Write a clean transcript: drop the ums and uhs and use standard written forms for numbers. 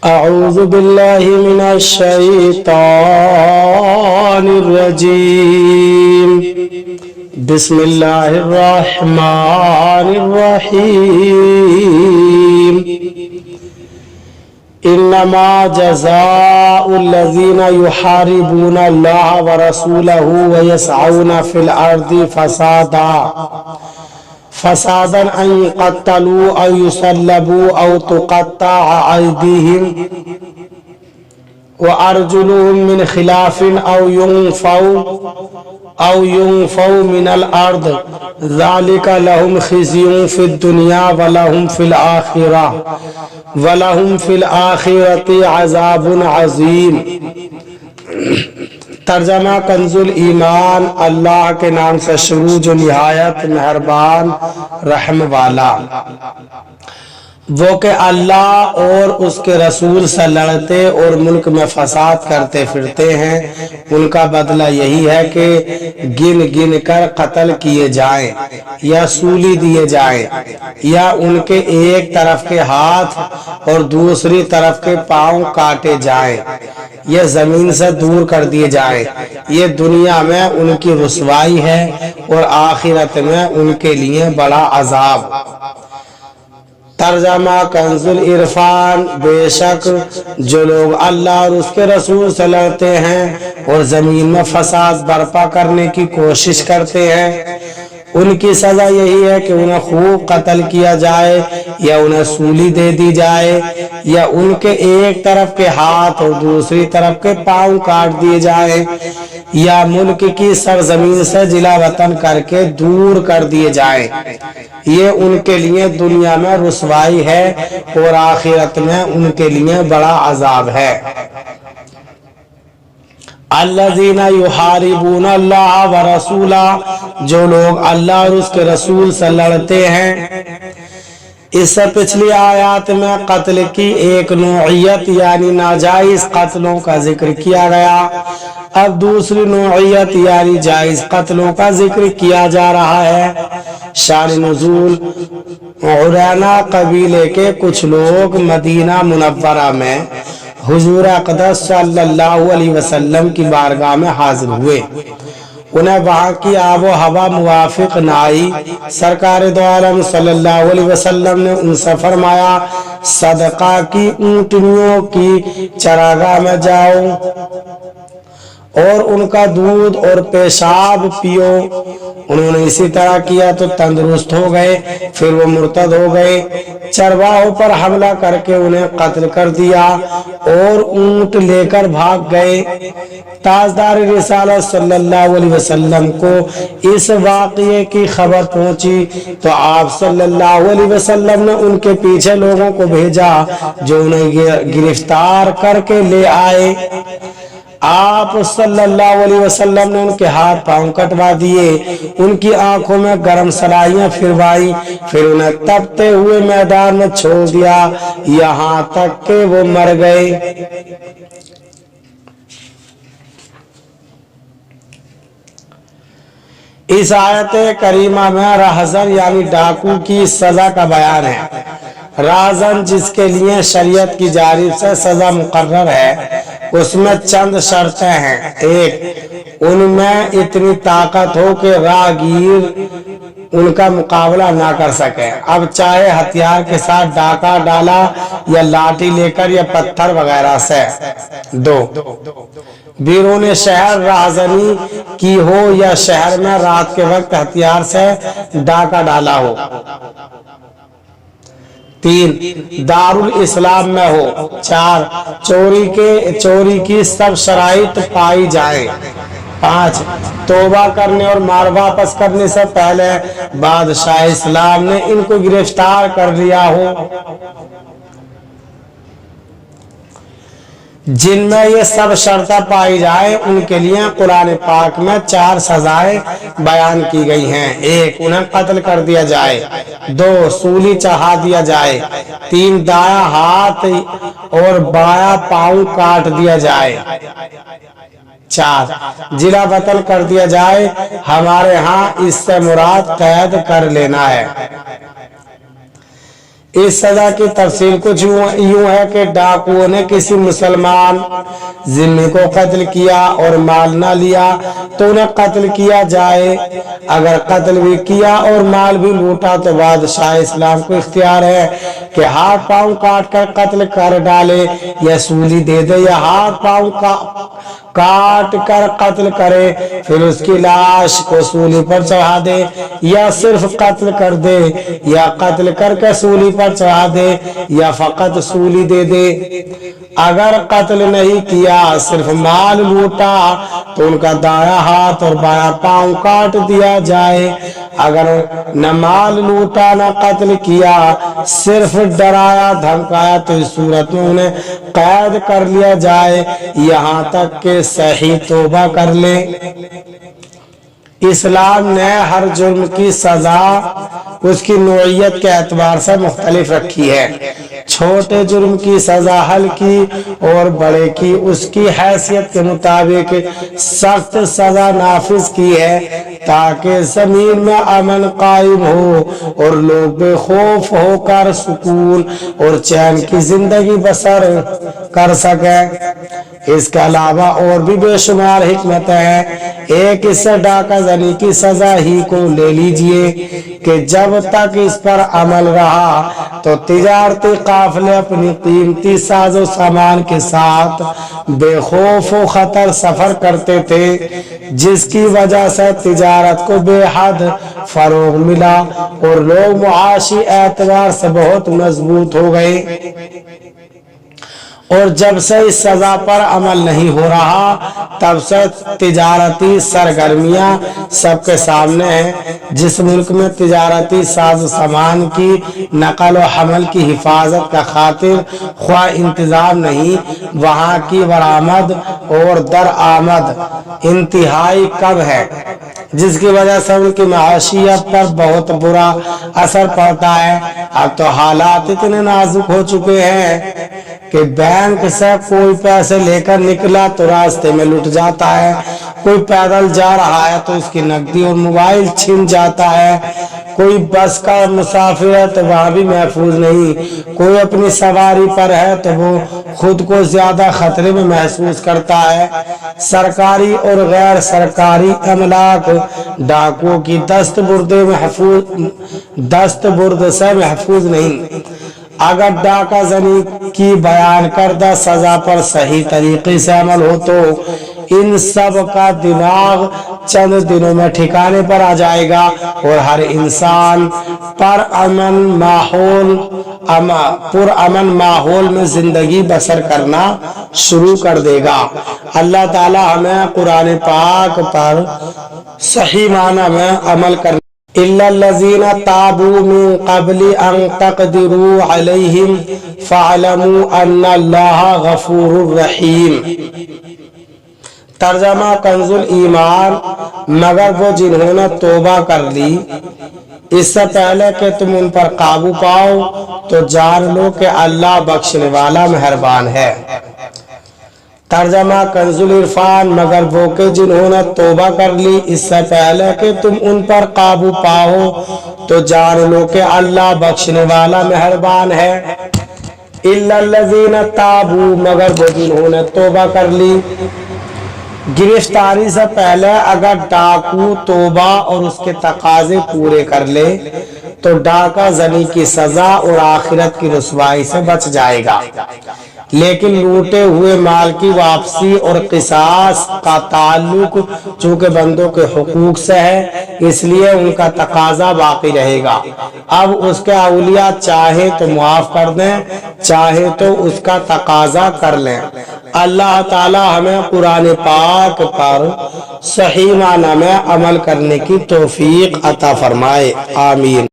أعوذ بالله من الشيطان الرجيم. بسم الله الرحمن الرحيم. إنما جزاء الذين يحاربون الله ورسوله ويسعون في الأرض فسادا أن يقتلوا أو يصلبوا أو تقطع أيديهم وأرجلهم من خلاف أو ينفوا من الأرض ذلك لهم خزي في الدنيا ولهم في الآخرة عذاب عظيم. ترجمہ کنزُ ایمان. اللہ کے نام سے شروع جو نہایت مہربان رحم والا. وہ کہ اللہ اور اس کے رسول سے لڑتے اور ملک میں فساد کرتے پھرتے ہیں، ان کا بدلہ یہی ہے کہ گن گن کر قتل کیے جائیں یا سولی دیے جائیں یا ان کے ایک طرف کے ہاتھ اور دوسری طرف کے پاؤں کاٹے جائیں یا زمین سے دور کر دیے جائیں. یہ دنیا میں ان کی رسوائی ہے اور آخرت میں ان کے لیے بڑا عذاب. ترجمہ کنزُ العرفان. بے شک جو لوگ اللہ اور اس کے رسول سے لڑتے ہیں اور زمین میں فساد برپا کرنے کی کوشش کرتے ہیں، ان کی سزا یہی ہے کہ انہیں خوب قتل کیا جائے یا انہیں سولی دے دی جائے یا ان کے ایک طرف کے ہاتھ اور دوسری طرف کے پاؤں کاٹ دیے جائیں یا ملک کی سرزمین سے جلا وطن کر کے دور کر دیے جائیں. یہ ان کے لیے دنیا میں رسوائی ہے اور آخرت میں ان کے لیے بڑا عذاب ہے. الذین یحاربون اللہ ورسولہ. جو لوگ اللہ اور اس کے رسول سے لڑتے ہیں. اس سے پچھلی آیات میں قتل کی ایک نوعیت یعنی ناجائز قتلوں کا ذکر کیا گیا. اب دوسری نوعیت یعنی جائز قتلوں کا ذکر کیا جا رہا ہے. شان نزول. عرینہ قبیلے کے کچھ لوگ مدینہ منورہ میں حضور اقدس صلی اللہ علیہ وسلم کی بارگاہ میں حاضر ہوئے. انہیں وہاں کی آب و ہوا موافق نہ آئی. سرکار دو عالم صلی اللہ علیہ وسلم نے ان سے فرمایا صدقہ کی اونٹنیوں کی چراگاہ میں جاؤ اور ان کا دودھ اور پیشاب پیو. انہوں نے اسی طرح کیا تو تندرست ہو گئے. پھر وہ مرتد ہو گئے. چرواہوں پر حملہ کر کے انہیں قتل کر دیا اور اونٹ لے کر بھاگ گئے. تاجدار رسالت صلی اللہ علیہ وسلم کو اس واقعے کی خبر پہنچی تو آپ صلی اللہ علیہ وسلم نے ان کے پیچھے لوگوں کو بھیجا جو انہیں گرفتار کر کے لے آئے. آپ صلی اللہ علیہ وسلم نے ان کے ہاتھ پاؤں کٹوا دیے، ان کی آنکھوں میں گرم سلائیاں پھروائی، پھر انہیں تپتے ہوئے میدان میں چھوڑ دیا یہاں تک کہ وہ مر گئے. اس آیت کریمہ میں راہزن یعنی ڈاکو کی سزا کا بیان ہے. راہزن جس کے لیے شریعت کی جانب سے سزا مقرر ہے اس میں چند شرطیں ہیں. ایک، ان میں اتنی طاقت ہو کہ راہگیر ان کا مقابلہ نہ کر سکے. اب چاہے ہتھیار کے ساتھ ڈاکہ ڈالا یا لاٹھی لے کر یا پتھر وغیرہ سے. دو، بیرون شہر راہزنی کی ہو یا شہر میں رات کے وقت ہتھیار سے ڈاکہ ڈالا ہو. تین، دارالاسلام میں ہو. چار، چوری کی سب شرائط پائی جائیں. پانچ، توبہ کرنے اور مال واپس کرنے سے پہلے بادشاہ اسلام نے ان کو گرفتار کر لیا ہو. جن میں یہ سب شرطیں پائی جائیں ان کے لیے قرآن پاک میں 4 سزائیں بیان کی گئی ہیں. ایک، انہیں قتل کر دیا جائے. دو، سولی چڑھا دیا جائے. تین، دایاں ہاتھ اور بایاں پاؤں کاٹ دیا جائے. 4، جلا وطن کر دیا جائے. ہمارے ہاں اس سے مراد قید کر لینا ہے. इस सजा की तफसील कुछ यूं है कि डाकुओं ने किसी मुसलमान जिम्मी को कत्ल किया और माल ना लिया तो उन्हें कत्ल किया जाए। अगर कत्ल भी किया और माल भी लूटा तो बादशाह इस्लाम को इख्तियार है कि हाथ पांव काट कर कत्ल कर डाले या सूली दे दे, या हाथ पांव काट कर कत्ल करे फिर उसकी लाश को सूली पर चढ़ा दे, या सिर्फ कत्ल कर दे, या कत्ल करके सूली पर चढ़ा दे, या फकत सूली दे दे। अगर कत्ल नहीं किया सिर्फ माल लूटा तो उनका दाया हाथ और बाया पांव काट दिया जाए। अगर न माल लूटा न कत्ल किया सिर्फ डराया धमकाया तो इस सूरत में उन्हें कैद कर लिया जाए यहाँ तक कि सही तौबा कर ले। इस्लाम ने हर जुर्म की सजा उसकी नौइयत के एतबार से मुख्तलिफ रखी है। छोटे जुर्म की सजा हल्की और बड़े की उसकी हैसियत के मुताबिक सख्त सजा नाफिज की है ताकि जमीन में अमन कायम हो और लोग बेखौफ होकर सुकून और चैन की जिंदगी बसर कर सके। इसके अलावा और भी बेशुमार हिकमत है। एक इससे डाका जनी की सजा ही को ले लीजिए कि जब तक इस पर अमल रहा तो तिजारती काफिले अपनी कीमती साजो सामान के साथ बेखौफ व खतर सफर करते थे, जिसकी वजह से तिजारत को बेहद फरोग मिला और लोग मुआशी एतबार से बहुत मजबूत हो गए। और जब से इस सजा पर अमल नहीं हो रहा तब से तिजारती सरगर्मियां सबके सामने हैं। जिस मुल्क में तिजारती साज सामान की नकल व हमल की हिफाजत का खातिर ख्वाह इंतजाम नहीं, वहाँ की बरामद और दरआमद इंतहाई कम है, जिसकी वजह से उनकी माशियत पर बहुत बुरा असर पड़ता है। अब तो हालात इतने नाजुक हो चुके हैं कि बैंक से कोई पैसे लेकर निकला तो रास्ते में लुट जाता है, कोई पैदल जा रहा है तो उसकी नकदी और मोबाइल छिन जाता है, कोई बस का मुसाफिर है तो वहाँ भी महफूज नहीं, कोई अपनी सवारी पर है तो वो खुद को ज्यादा खतरे में महसूस करता है। सरकारी और गैर सरकारी अमलाक डाकुओं की दस्तबुर्द से महफूज नहीं। अगर डाका जनी की बयान करदा सजा पर सही तरीके से अमल हो तो इन सब का दिमाग चंद दिनों में ठिकाने पर आ जाएगा और हर इंसान पुरअमन माहौल में जिंदगी बसर करना शुरू कर देगा। अल्लाह ताला हमें कुरान पाक पर सही माना में अमल करना इल्लल्लज़ीना ताबू मिन क़ब्लि अन तक़दिरू अलैहिम फ़अलमू अन्नल्लाहा गफ़ूरुर रहीम। तर्जमा कंजुल ईमान, मगर वो जिन्होंने तौबा कर ली इससे पहले कि तुम उन पर काबू पाओ तो जान लो कि अल्लाह बख्शने वाला मेहरबान है। तर्जमा कंजुल इरफान, मगर वो के जिन्होंने तौबा कर ली इससे पहले कि तुम उन पर काबू पाओ तो जान लो कि अल्लाह बख्शने वाला मेहरबान है। इल्लल्लज़ीना ताबू, मगर वो जिन्होंने तौबा कर ली। गिरफ्तारी से पहले अगर डाकू तौबा और उसके तकाजे पूरे कर ले तो डाका जनी की सजा और आखिरत की रुसवाई से बच जाएगा, लेकिन लूटे हुए माल की वापसी और किसास का ताल्लुक चूंकि बंदों के हुकूक से है इसलिए उनका तकाजा बाकी रहेगा। अब उसके औलिया चाहे तो मुआफ कर दें, चाहे तो उसका तकाजा कर लें। अल्लाह ताला हमें कुरान पाक पर सही माना में अमल करने की तौफीक अता फरमाए। आमीन।